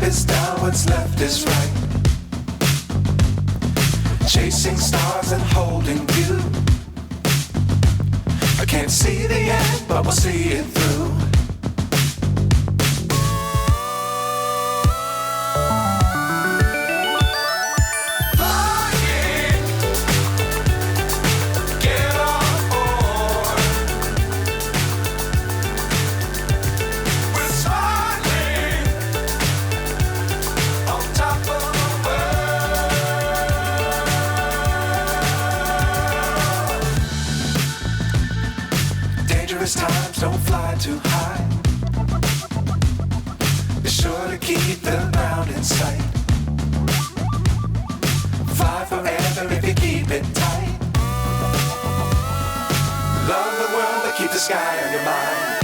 is down, what's left is right. Chasing stars and holding you. I can't see the end, but we'll see it through. Times don't fly too high. Be sure to keep the ground in sight. Fly forever if you keep it tight. Love the world, but keep the sky on your mind.